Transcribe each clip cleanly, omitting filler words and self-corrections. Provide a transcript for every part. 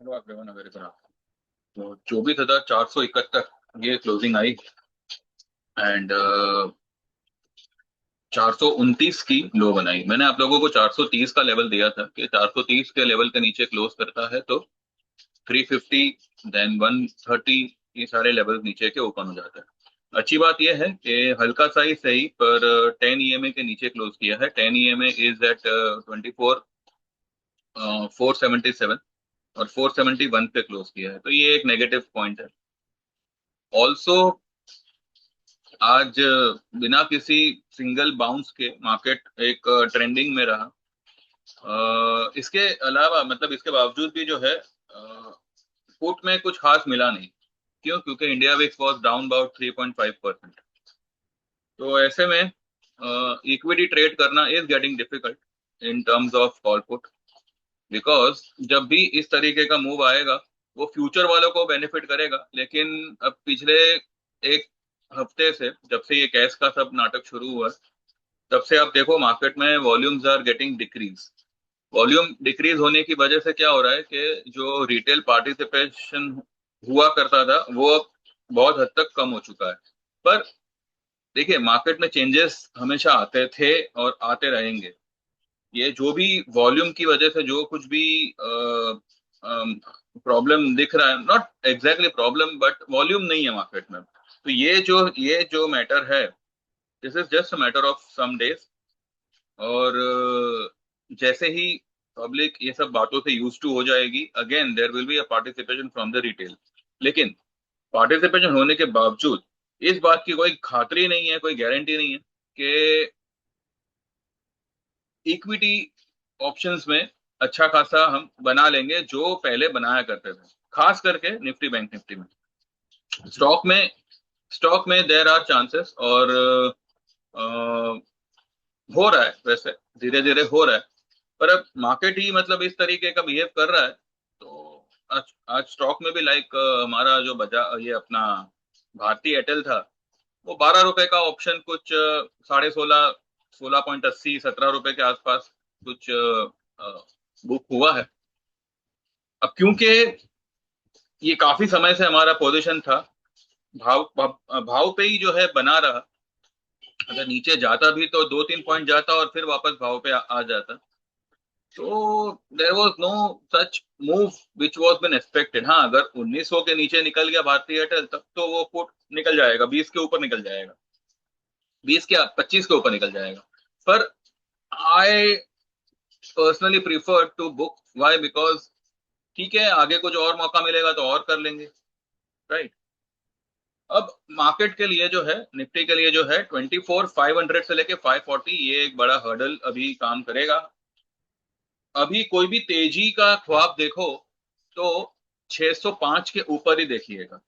Hello everyone, very good. तो 24,471 ये closing I. And 429 की लो बनाई। मैंने आप लोगों को 430 का लेवल दिया था कि 430 के लेवल के नीचे क्लोज करता है तो 350, देन 130, ये सारे लेवल नीचे के ओपन हो जाते हैं। अच्छी बात यह है कि हल्का सा ही सही पर 10 ईएमए के नीचे क्लोज किया है। 10 ईएमए इज एट 24 477 और 471 पे क्लोज किया है, तो ये एक नेगेटिव पॉइंट है। ऑल्सो आज बिना किसी सिंगल बाउंस के मार्केट एक ट्रेंडिंग में रहा। इसके अलावा मतलब इसके बावजूद भी जो है पुट में कुछ खास मिला नहीं। क्यों? क्योंकि India VIX was down about 3.5%। तो ऐसे में इक्विटी ट्रेड करना is getting difficult in terms of call put, because जब भी इस तरीके का मूव आएगा वो फ्यूचर वालों को बेनिफिट करेगा। लेकिन अब पिछले एक हफ्ते से, जब से ये कैश का सब नाटक शुरू हुआ, तब से आप देखो मार्केट में volumes are getting decrease. Volume decrease होने की वजह से क्या हो रहा है कि जो रिटेल पार्टिसिपेशन हुआ करता था वो अब बहुत हद तक कम हो चुका है। पर देखिए, मार्केट में चेंजेस हमेशा आते थे और आते रहेंगे। ये जो भी वॉल्यूम की वजह से जो कुछ भी प्रॉब्लम दिख रहा है, not exactly problem but volume नहीं है मार्केट में, तो ये जो मैटर है, this is just a matter of some days. और जैसे ही पब्लिक ये सब बातों से यूज टू हो जाएगी, again there will be a participation from the retail. लेकिन पार्टिसिपेशन होने के बावजूद इस बात की कोई खातरी नहीं है, कोई गारंटी नहीं है कि इक्विटी ऑप्शंस में अच्छा खासा हम बना लेंगे जो पहले बनाया करते थे, खास करके निफ्टी बैंक निफ्टी में। स्टॉक में स्टॉक में देयर आर चांसेस, और हो रहा है वैसे, धीरे धीरे हो रहा है। पर अब मार्केट ही मतलब इस तरीके का बिहेव कर रहा है। तो आज स्टॉक में भी लाइक हमारा जो बजा ये अपना भारती एयरटेल था, वो 12 रुपए का ऑप्शन कुछ 16.5, 16.80, 17 रुपए के आसपास कुछ बुक हुआ है। अब क्योंकि ये काफी समय से हमारा पोजीशन था, भाव पे ही जो है बना रहा। अगर नीचे जाता भी तो 2-3 पॉइंट जाता और फिर वापस भाव पे आ जाता। तो there was no such move which was been expected. हाँ, अगर 1900 के नीचे निकल गया भारतीय एयरटेल, तब तो वो फुट निकल जाएगा, 20 के ऊपर निकल जाएगा, 20 क्या 25 के ऊपर निकल जाएगा। पर I personally prefer to book. Why? Because ठीक है, आगे कुछ और मौका मिलेगा तो और कर लेंगे, राइट। अब मार्केट के लिए जो है, निफ्टी के लिए जो है 24,500 से लेके 540, ये एक बड़ा हर्डल अभी काम करेगा। अभी कोई भी तेजी का ख्वाब देखो तो 605 के ऊपर ही देखिएगा,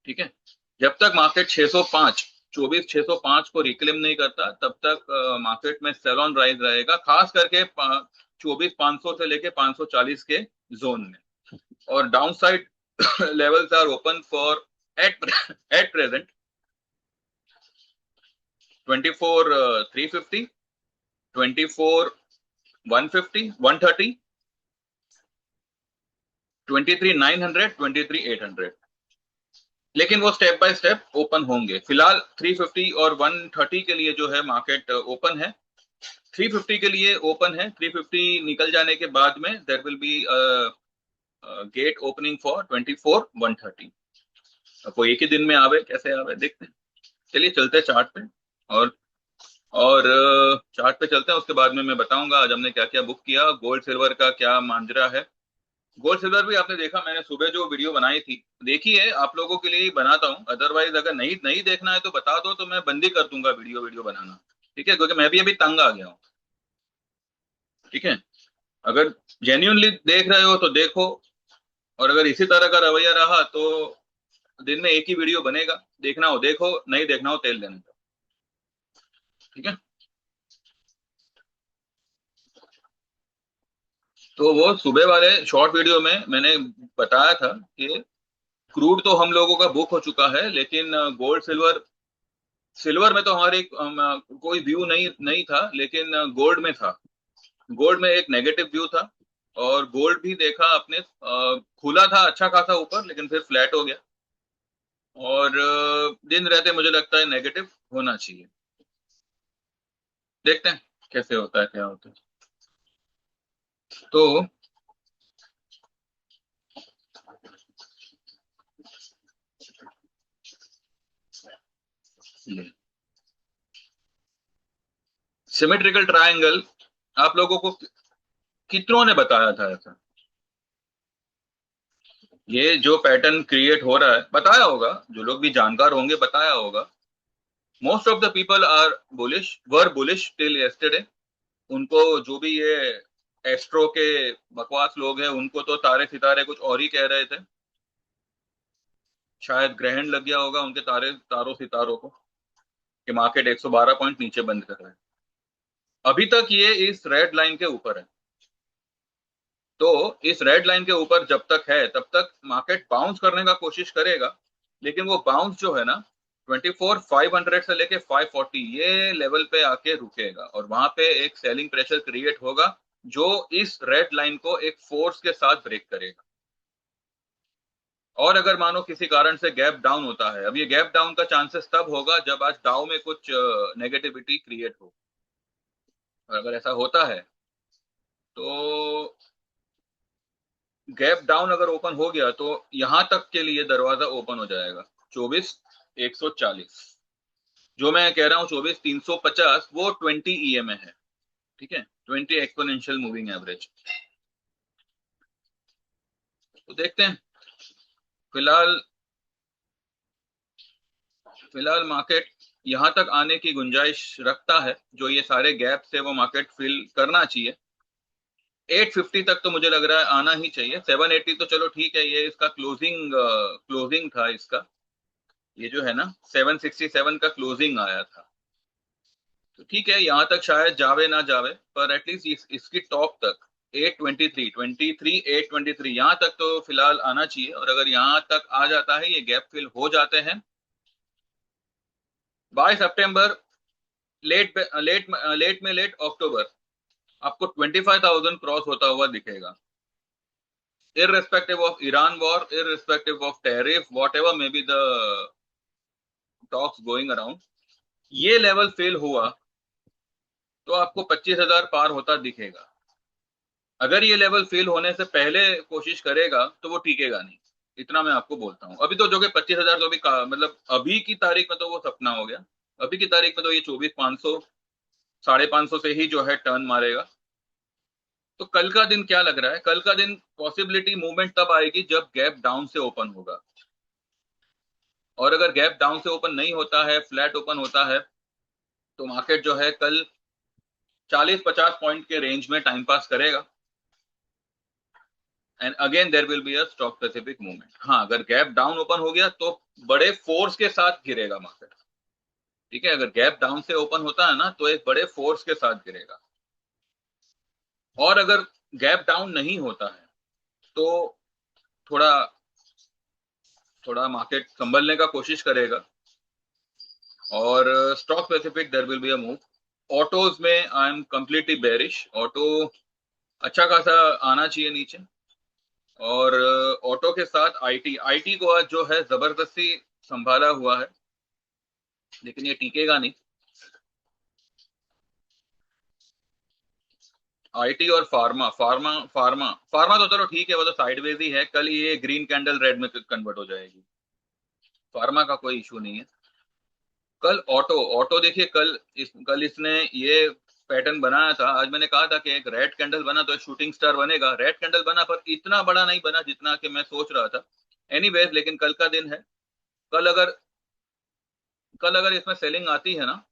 ठीक है। जब तक मार्केट 605, 24,605 को रिक्लेम नहीं करता, तब तक मार्केट में सेल ऑन राइज रहेगा, खास करके 24,500 से लेके 540 के जोन में। और down side levels are open for at at present 24,350, 24,150, 130, 23,900, 23,800। लेकिन वो स्टेप बाय स्टेप ओपन होंगे। फिलहाल 350 और 130 के लिए जो है मार्केट ओपन है। 350 के लिए ओपन है। 350 निकल जाने के बाद में there will be gate opening for 24,130। वो एक ही दिन में आवे कैसे आवे देखते हैं। चलिए चलते हैं चार्ट पे। और चार्ट पे चलते हैं, उसके बाद में मैं बताऊंगा आज हमने क्या क्या बुक किया, गोल्ड सिल्वर का क्या मांजरा है। गोल्ड सिल्वर भी आपने देखा, मैंने सुबह जो वीडियो बनाई थी देखी है, आप लोगों के लिए ही बनाता हूँ। अदरवाइज अगर नहीं नहीं देखना है तो बता दो, तो मैं बंदी कर दूंगा वीडियो वीडियो बनाना, ठीक है, क्योंकि मैं भी अभी तंग आ गया हूँ, ठीक है। अगर जेन्यूनली देख रहे हो तो देखो, और अगर इसी तरह का रवैया रहा तो दिन में एक ही वीडियो बनेगा। देखना हो देखो, नहीं देखना हो तेल देने का, ठीक है। तो वो सुबह वाले शॉर्ट वीडियो में मैंने बताया था कि क्रूड तो हम लोगों का बुक हो चुका है, लेकिन गोल्ड सिल्वर, सिल्वर में तो हमारे कोई व्यू नहीं नहीं था, लेकिन गोल्ड में था। गोल्ड में एक नेगेटिव व्यू था। और गोल्ड भी देखा आपने, खुला था अच्छा खासा ऊपर, लेकिन फिर फ्लैट हो गया। और दिन रहते मुझे लगता है नेगेटिव होना चाहिए। देखते हैं कैसे होता है, क्या होता है। तो सिमेट्रिकल ट्रायंगल आप लोगों को कितनों ने बताया था ऐसा? ये जो पैटर्न क्रिएट हो रहा है, बताया होगा, जो लोग भी जानकार होंगे बताया होगा। Most of the people are bullish, were bullish till yesterday. उनको जो भी ये एस्ट्रो के बकवास लोग हैं, उनको तो तारे सितारे कुछ और ही कह रहे थे। शायद ग्रहण लग गया होगा उनके तारों सितारों को, कि मार्केट 112 पॉइंट नीचे बंद कर रहा है। अभी तक ये इस रेड लाइन के ऊपर है। तो इस रेड लाइन के ऊपर जब तक है, तब तक मार्केट बाउंस करने का कोशिश करेगा। लेकिन वो बाउंस जो है ना, 24,500 से लेके 540 ये लेवल पे आके रुकेगा, और वहां पे एक सेलिंग प्रेशर क्रिएट होगा, जो इस रेड लाइन को एक फोर्स के साथ ब्रेक करेगा। और अगर मानो किसी कारण से गैप डाउन होता है, अब ये गैप डाउन का चांसेस तब होगा जब आज डाउ में कुछ नेगेटिविटी क्रिएट हो। और अगर ऐसा होता है, तो गैप डाउन अगर ओपन हो गया, तो यहां तक के लिए दरवाजा ओपन हो जाएगा 24,140। जो मैं कह रहा हूँ 24,350, वो 20 EM है। ठीक है, 20 एक्सपोनेंशियल मूविंग एवरेज। तो देखते हैं। फिलहाल फिलहाल मार्केट यहां तक आने की गुंजाइश रखता है, जो ये सारे गैप से वो मार्केट फिल करना चाहिए। 850 तक तो मुझे लग रहा है आना ही चाहिए। 780 तो चलो ठीक है, ये इसका क्लोजिंग क्लोजिंग था इसका। ये जो है ना, 767 का क्लोजिंग आया था। तो ठीक है, यहाँ तक शायद जावे ना जावे, पर एटलीस्ट इसकी टॉप तक 823, 823 यहाँ तक तो फिलहाल आना चाहिए। और अगर यहाँ तक आ जाता है, ये गैप फिल हो जाते हैं, बाय सितंबर, लेट लेट लेट में लेट अक्टूबर, आपको 25,000 क्रॉस होता हुआ दिखेगा। irrespective of Iran war, irrespective of tariff, whatever may be the talks going around, ये लेवल फेल हुआ तो आपको 25,000 पार होता दिखेगा। अगर ये लेवल फेल होने से पहले कोशिश करेगा, तो वो टिकेगा नहीं। इतना मैं आपको बोलता हूँ। अभी तो जो कि 25,000 तो मतलब अभी की तारीख में तो वो सपना हो गया। अभी की तारीख में तो ये 24,500, 550 से ही जो है टर्न मारेगा। तो कल का दिन क्या लग रहा है? कल का दिन पॉसिबिलिटी मूवमेंट तब आएगी जब गैप डाउन से ओपन होगा। और अगर गैप डाउन से ओपन नहीं होता है, फ्लैट ओपन होता है, तो मार्केट जो है कल 40-50 पॉइंट के रेंज में टाइम पास करेगा। And again there will be a stock specific movement. हाँ, अगर गैप डाउन ओपन हो गया तो बड़े फोर्स के साथ गिरेगा मार्केट। ठीक है, अगर गैप डाउन से ओपन होता है ना, तो एक बड़े फोर्स के साथ गिरेगा। और अगर गैप डाउन नहीं होता है, तो थोड़ा थोड़ा मार्केट संभलने का कोशिश करेगा। और stock specific there will be a move. Autos में I am completely bearish. Auto अच्छा खासा आना चाहिए नीचे। और ऑटो के साथ आईटी, आईटी को आज जो है जबरदस्ती संभाला हुआ है, लेकिन ये टिकेगा नहीं। आईटी और फार्मा, फार्मा तो चलो ठीक है, वो तो साइडवेज ही है। कल ये ग्रीन कैंडल रेड में कन्वर्ट हो जाएगी। फार्मा का कोई इशू नहीं है। कल ऑटो, ऑटो देखिए, कल इसने ये पैटर्न बनाया था। आज मैंने कहा था कि एक रेड कैंडल बना तो एक शूटिंग स्टार बनेगा। रेड कैंडल बना, पर इतना बड़ा नहीं बना जितना कि मैं सोच रहा था। एनीवेज, लेकिन कल का दिन है। कल अगर कल अगर इसमें सेलिंग आती है ना,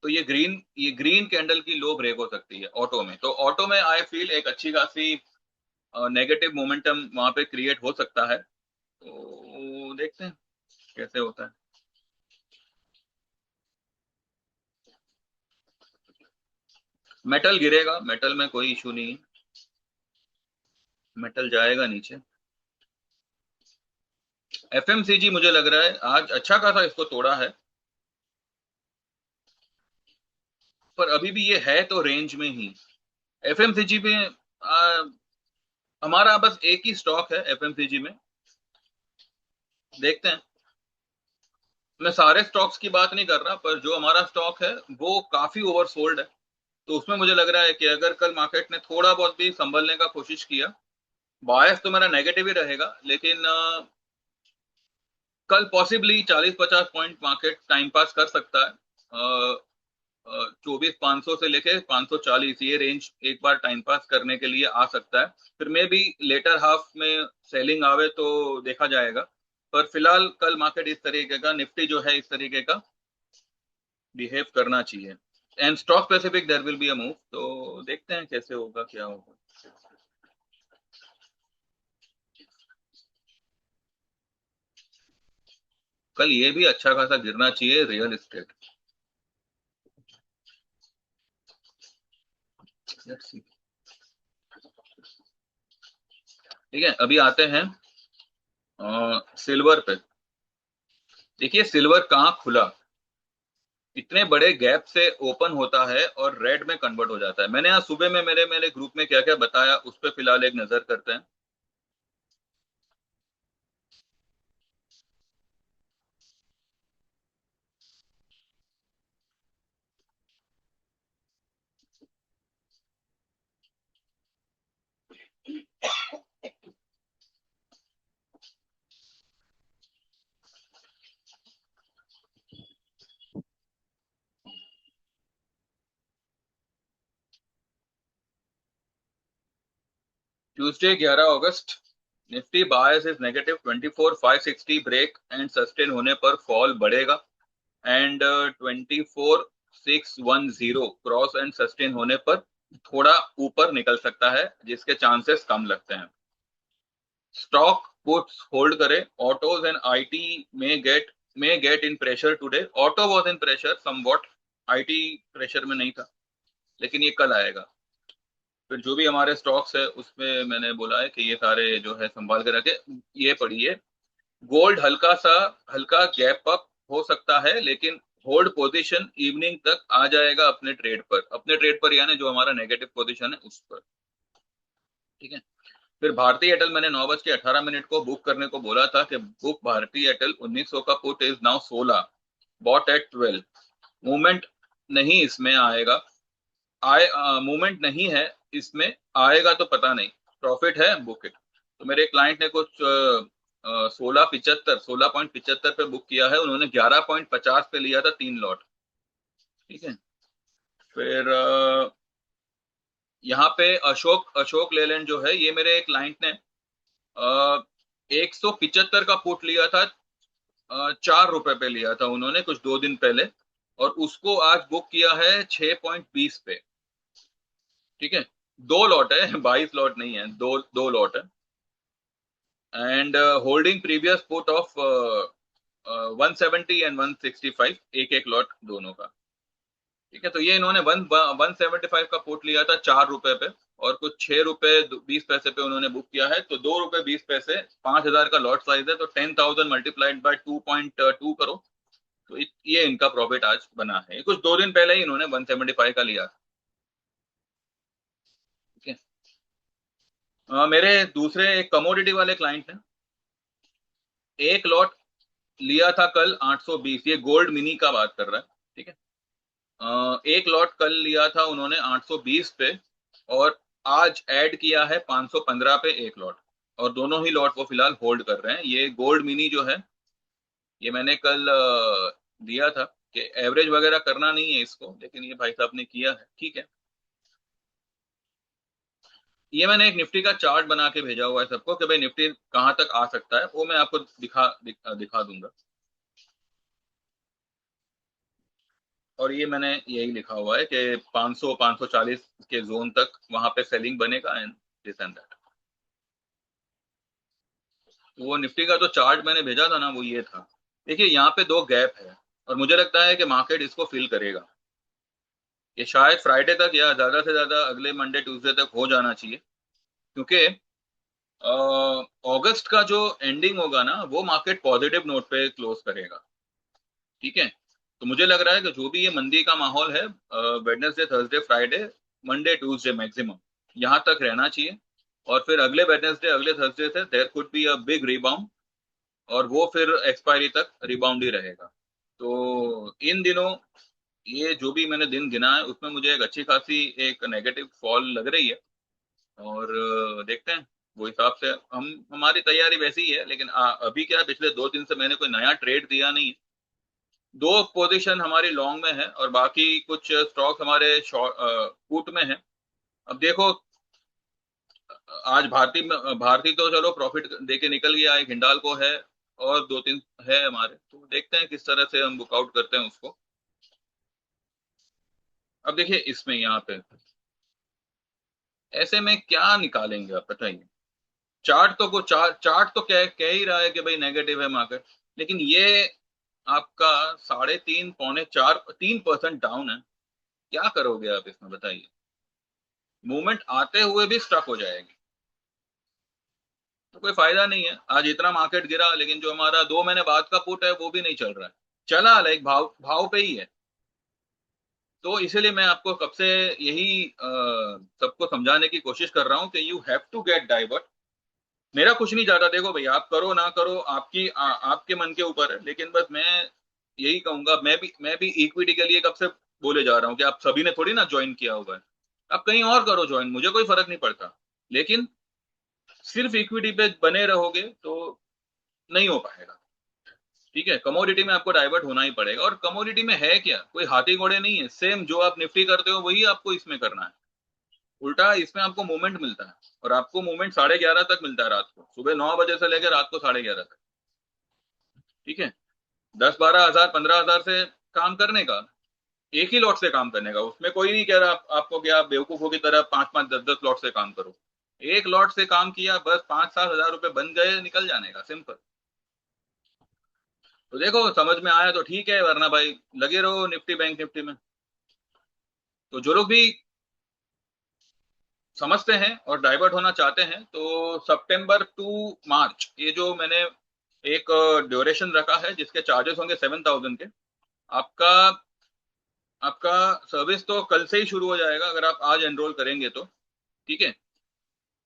तो ये ग्रीन कैंडल की लो ब्रेक हो सकती है ऑटो में। तो ऑटो में आई फील एक अच्छी खासी नेगेटिव मोमेंटम वहां पे क्रिएट हो सकता है। तो देखते हैं कैसे होता है। मेटल गिरेगा, मेटल में कोई इशू नहीं है। मेटल जाएगा नीचे। एफएमसीजी मुझे लग रहा है आज अच्छा खासा इसको तोड़ा है, पर अभी भी ये है तो रेंज में ही। एफएमसीजी में हमारा बस एक ही स्टॉक है एफएमसीजी में, देखते हैं। मैं सारे स्टॉक्स की बात नहीं कर रहा, पर जो हमारा स्टॉक है वो काफी ओवरसोल्ड है। तो उसमें मुझे लग रहा है कि अगर कल मार्केट ने थोड़ा बहुत भी संभलने का कोशिश किया, बायस तो मेरा नेगेटिव ही रहेगा, लेकिन कल possibly 40-50 point market time pass कर सकता है। 24,500 से लेके 540 ये रेंज एक बार टाइम पास करने के लिए आ सकता है। फिर मे भी लेटर हाफ में सेलिंग आवे तो देखा जाएगा। पर फिलहाल कल मार्केट इस तरीके का, निफ्टी जो है इस तरीके का बिहेव करना चाहिए। And stock specific there will be a move, तो देखते हैं कैसे होगा, क्या होगा। कल ये भी अच्छा खासा गिरना चाहिए रियल एस्टेट। ठीक है, अभी आते हैं सिल्वर पे। देखिए सिल्वर कहाँ खुला, इतने बड़े गैप से ओपन होता है और रेड में कन्वर्ट हो जाता है। मैंने आज सुबह में मेरे मेरे ग्रुप में क्या क्या बताया उस पर फिलहाल एक नजर करते हैं। Tuesday 11 August, Nifty bias is negative 24,560, break and sustain होने पर फॉल बढ़ेगा। एंड 24,610 क्रॉस एंड सस्टेन होने पर थोड़ा ऊपर निकल सकता है, जिसके चांसेस कम लगते हैं। स्टॉक पुट्स होल्ड करें, ऑटोज एंड आईटी में get in pressure today. Auto was in pressure somewhat, IT pressure में नहीं था, लेकिन ये कल आएगा। फिर जो भी हमारे स्टॉक्स है उसमें मैंने बोला है कि ये सारे जो है संभाल के रखे। ये पढ़िए, गोल्ड हल्का गैप अप हो सकता है, लेकिन होल्ड पोजीशन इवनिंग तक आ जाएगा अपने ट्रेड पर यानी जो हमारा नेगेटिव पोजीशन है उस पर। ठीक है। फिर भारतीय एयरटेल मैंने 9:18 को बुक करने को बोला था कि बुक भारतीय एयरटेल 1900 का put is now 16, bought at 12। Movement नहीं इसमें आएगा, आए मूवमेंट नहीं है इसमें, आएगा तो पता नहीं। प्रॉफिट है बुक इट। तो मेरे क्लाइंट ने कुछ 16.75 पे बुक किया है, उन्होंने 11.50 पे लिया था 3 लॉट। ठीक है। फिर यहाँ पे अशोक अशोक लेलैंड जो है, ये मेरे क्लाइंट ने 175 का पुट लिया था, 4 रुपए पे लिया था उन्होंने कुछ 2 दिन पहले, और उसको आज बुक किया है 6.20 पे। ठीक है। 2 लॉट है 22 लॉट नहीं है, दो दो लॉट है। And holding previous put off 170 and 165, एक एक लॉट दोनों का। ठीक है। तो ये इन्होंने 175 का पुट लिया था 4 रुपए पे, और कुछ 6 रुपए 20 पैसे पे उन्होंने बुक किया है, तो 2 रुपए 20 पैसे, 5,000 का लॉट साइज है, तो 10,000 मल्टीप्लाइड बाय 2.2 करो। तो ये इनका प्रॉफिट आज बना है, कुछ 2 दिन पहले ही इन्होंने 175 का लिया। ठीक है। मेरे दूसरे एक कमोडिटी वाले क्लाइंट ने एक लॉट लिया था कल 820, ये गोल्ड मिनी का बात कर रहा है। ठीक है। एक लॉट कल लिया था उन्होंने 820 पे, और आज ऐड किया है 515 पे एक लॉट, और दोनों ही लॉट वो फिलहाल होल्ड कर रहे हैं। ये गोल्ड मिनी जो है, ये मैंने कल दिया था कि एवरेज वगैरह करना नहीं है इसको, लेकिन ये भाई साहब ने किया है। ठीक है। ये मैंने एक निफ्टी का चार्ट बना के भेजा हुआ है सबको कि भाई निफ्टी कहाँ तक आ सकता है, वो मैं आपको दिखा दूंगा। और ये मैंने यही लिखा हुआ है कि 500 540 के जोन तक वहां पे सेलिंग बनेगा, एंड दिस एंड दैट। तो वो निफ्टी का जो चार्ट मैंने भेजा था ना, वो ये था। देखिए यहाँ पे दो गैप है, और मुझे लगता है कि मार्केट इसको फिल करेगा। ये शायद फ्राइडे तक या ज्यादा से ज्यादा अगले मंडे ट्यूसडे तक हो जाना चाहिए, क्योंकि अगस्त का जो एंडिंग होगा ना, वो मार्केट पॉजिटिव नोट पे क्लोज करेगा। ठीक है। तो मुझे लग रहा है कि जो भी ये मंदी का माहौल है, Wednesday Thursday Friday Monday Tuesday maximum यहाँ तक रहना चाहिए। और फिर अगले वेडनेसडे अगले थर्सडे से there could be a big rebound, और वो फिर एक्सपायरी तक रिबाउंड ही रहेगा। तो इन दिनों ये जो भी मैंने दिन गिना है उसमें मुझे एक अच्छी खासी एक नेगेटिव फॉल लग रही है। और देखते हैं, वो हिसाब से हम हमारी तैयारी वैसी ही है। लेकिन अभी क्या, पिछले 2 दिन से मैंने कोई नया ट्रेड दिया नहीं है। 2 पोजीशन हमारी लॉन्ग में है और बाकी कुछ स्टॉक हमारे शॉर्ट पुट में है। अब देखो, आज भारती तो चलो प्रॉफिट देके निकल गया, एक हिंडाल को है और 2-3 है हमारे, तो देखते हैं किस तरह से हम बुकआउट करते हैं उसको। अब देखिए इसमें यहाँ पे ऐसे में क्या निकालेंगे आप बताइए। चार्ट तो कह ही रहा है कि भाई नेगेटिव है मार्केट, लेकिन ये आपका 3.5 पौने 4 3% डाउन है। क्या करोगे आप इसमें बताइए। मूवमेंट आते हुए भी स्टक हो जाएगी तो कोई फायदा नहीं है। आज इतना मार्केट गिरा लेकिन जो हमारा 2 महीने बाद का पुट है वो भी नहीं चल रहा है, चला लाइक भाव भाव पे ही है। तो इसीलिए मैं आपको कब से यही सबको समझाने की कोशिश कर रहा हूं कि you have to get divert. मेरा कुछ नहीं चाहता, देखो भैया आप करो ना करो आपके मन के ऊपर है, लेकिन बस मैं यही कहूंगा। मैं भी इक्विटी के लिए कब से बोले जा रहा हूँ कि आप सभी ने थोड़ी ना ज्वाइन किया हुआ है। आप कहीं और करो ज्वाइन, मुझे कोई फर्क नहीं पड़ता। लेकिन सिर्फ इक्विटी पे बने रहोगे तो नहीं हो पाएगा। ठीक है, कमोडिटी में आपको डाइवर्ट होना ही पड़ेगा। और कमोडिटी में है क्या, कोई हाथी घोड़े नहीं है। सेम जो आप निफ्टी करते हो वही आपको इसमें करना है। उल्टा इसमें आपको मूवमेंट मिलता है, और आपको मूवमेंट 11:30 तक मिलता है रात को, सुबह 9 बजे से लेकर रात को 11:30 तक। ठीक है, 10-12 हजार 15 हजार से काम करने का, एक ही लॉट से काम करने का। उसमें कोई नहीं कह रहा आपको कि आप बेवकूफों की तरह 5-5 10-10 लॉट से काम करो। एक लॉट से काम किया, बस 5-7 हजार रुपए बन गए, निकल जाने का, सिंपल। तो देखो समझ में आया तो ठीक है, वरना भाई लगे रहो निफ्टी बैंक निफ्टी में। तो जो लोग भी समझते हैं और डाइवर्ट होना चाहते हैं तो सितंबर टू मार्च ये जो मैंने एक ड्यूरेशन रखा है जिसके चार्जेस होंगे 7,000 के। आपका आपका सर्विस तो कल से ही शुरू हो जाएगा अगर आप आज एनरोल करेंगे तो। ठीक है,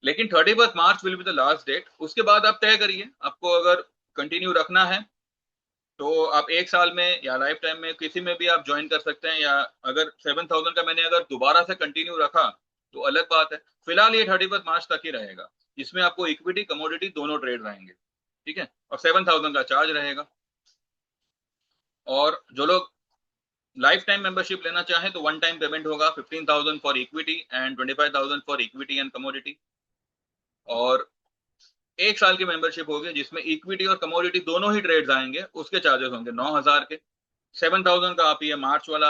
लेकिन 31 March will be the last date. उसके बाद आप तय करिए, आपको अगर कंटिन्यू रखना है तो आप 1 साल में या लाइफ टाइम में किसी में भी आप ज्वाइन कर सकते हैं। या अगर 7,000 का मैंने अगर दोबारा से कंटिन्यू रखा तो अलग बात है। फिलहाल ये 31 मार्च तक ही रहेगा, जिसमें आपको इक्विटी कमोडिटी दोनों ट्रेड रहेंगे। ठीक है, और 7,000 का चार्ज रहेगा। और जो लोग लाइफ टाइम मेंबरशिप लेना चाहें तो वन टाइम पेमेंट होगा 15,000 for equity and 25,000 for equity and commodity. और 1 साल की मेंबरशिप होगी जिसमें इक्विटी और कमोडिटी दोनों ही ट्रेड्स आएंगे, उसके चार्जेस होंगे 9,000 के। 7,000 का आप ये मार्च वाला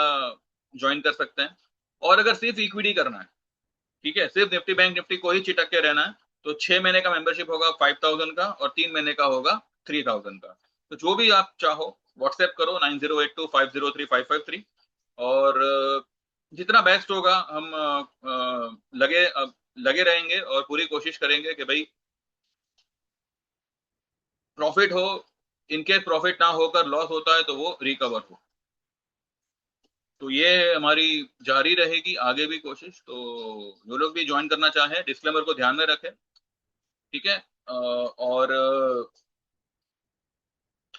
ज्वाइन कर सकते हैं। और अगर सिर्फ इक्विटी करना है, ठीक है, सिर्फ निफ्टी बैंक निफ्टी को ही चिटक के रहना है, तो 6 महीने का मेंबरशिप होगा 5,000 का और 3 महीने का होगा 3,000 का। तो जो भी आप चाहो व्हाट्सएप करो 9082503553। और जितना बेस्ट होगा हम लगे रहेंगे और पूरी कोशिश करेंगे कि भाई प्रॉफिट हो। इनकेस प्रॉफिट ना होकर लॉस होता है तो वो रिकवर हो। तो ये हमारी जारी रहेगी आगे भी कोशिश। तो जो लोग भी ज्वाइन करना चाहें डिस्क्लेमर को ध्यान में रखें। ठीक है, और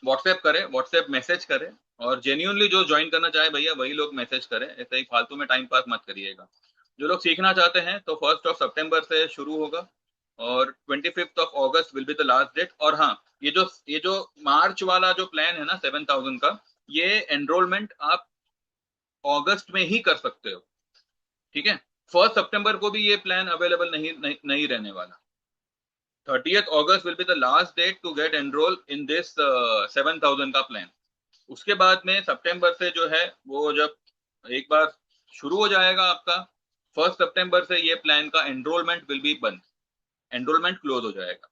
व्हाट्सएप करें, व्हाट्सएप मैसेज करें। और जेन्यूनली जो ज्वाइन करना चाहे भैया वही लोग मैसेज करें, ऐसे ही फालतू में टाइम पास मत करिएगा। जो लोग सीखना चाहते हैं तो 1 सितंबर से शुरू होगा और 25 August will be the last date. और हाँ, ये जो मार्च वाला जो प्लान है ना 7,000 का, ये एनरोलमेंट आप अगस्त में ही कर सकते हो। ठीक है, 1 सितंबर को भी ये प्लान अवेलेबल नहीं रहने वाला। 30 August will be the last date to get enroll in this 7,000 का प्लान। उसके बाद में सितंबर से जो है वो जब एक बार शुरू हो जाएगा आपका 1 सितंबर से ये प्लान का एनरोलमेंट विल बी बंद, एनरोलमेंट क्लोज हो जाएगा।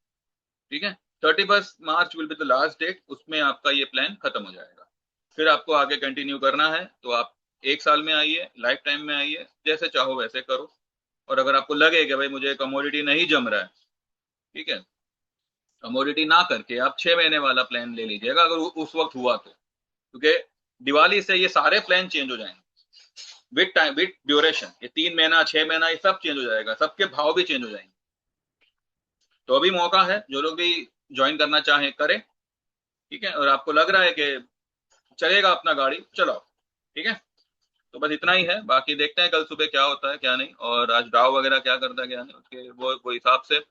ठीक है, 31 March will be the last date, उसमें आपका ये प्लान खत्म हो जाएगा। फिर आपको आगे कंटिन्यू करना है तो आप 1 साल में आइए, लाइफ टाइम में आइए, जैसे चाहो वैसे करो। और अगर आपको लगे कि भाई मुझे कमोडिटी नहीं जम रहा है, ठीक है, कमोडिटी ना करके आप 6 महीने वाला प्लान ले लीजिएगा अगर उस वक्त हुआ तो। क्योंकि दिवाली से ये सारे प्लान चेंज हो जाएंगे विद टाइम विद ड्यूरेशन। ये 3 महीना 6 महीना ये सब चेंज हो जाएगा, सबके भाव भी चेंज हो जाएंगे। तो अभी मौका है, जो लोग भी ज्वाइन करना चाहें करें। ठीक है, और आपको लग रहा है कि चलेगा अपना गाड़ी, चलाओ। ठीक है, तो बस इतना ही है, बाकी देखते हैं कल सुबह क्या होता है क्या नहीं, और आज डाव वगैरह क्या करता है क्या नहीं, उसके वो हिसाब से।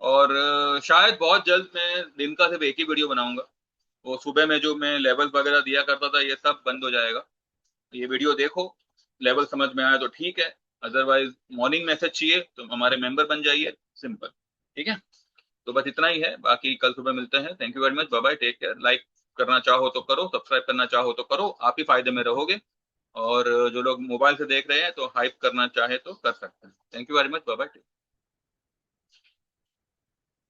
और शायद बहुत जल्द मैं दिन का सिर्फ एक ही वीडियो बनाऊंगा। वो सुबह में जो मैं लेवल वगैरह दिया करता था ये सब बंद हो जाएगा। ये वीडियो देखो, लेवल समझ में आया तो ठीक है, अदरवाइज मॉर्निंग मैसेज चाहिए तो हमारे मेंबर बन जाइए, सिंपल। ठीक है, तो बस इतना ही है, बाकी कल सुबह मिलते हैं। Thank you very much, bye bye, take care. Like करना चाहो तो करो, सब्सक्राइब करना चाहो तो करो, आप ही फायदे में रहोगे। और जो लोग मोबाइल से देख रहे हैं तो हाइप करना चाहे तो कर सकते हैं। Thank you very much, bye bye.